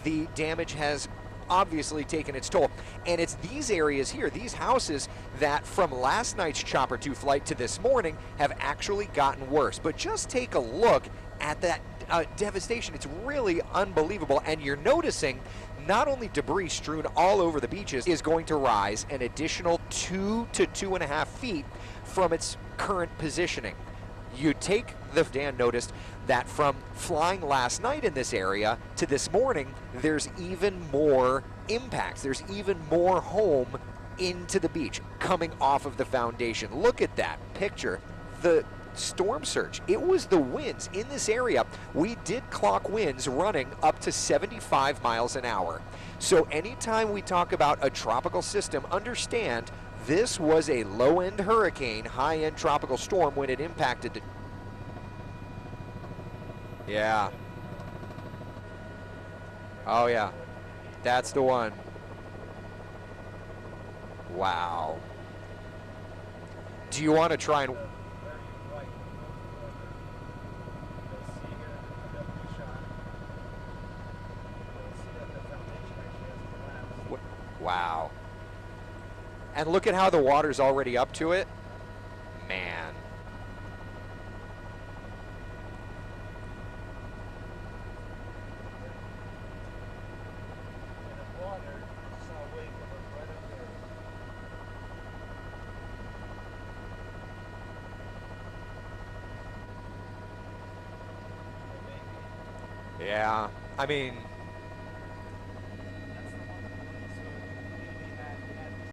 the damage has obviously taken its toll. And it's these areas here, these houses, that from last night's Chopper 2 flight to this morning have actually gotten worse. But just take a look at that devastation. It's really unbelievable. And you're noticing not only debris strewn all over the beaches is going to rise an additional 2 to 2.5 feet from its current positioning. You take Dan noticed that from flying last night in this area to this morning, there's even more impacts. There's even more home into the beach coming off of the foundation. Look at that picture. The storm surge, it was the winds in this area. We did clock winds running up to 75 miles an hour. So anytime we talk about a tropical system, understand this was a low-end hurricane, high-end tropical storm when it impacted. Yeah. Oh yeah, that's the one. Wow. Do you want to try and... Wow. And look at how the water's already up to it. Man. Yeah, I mean,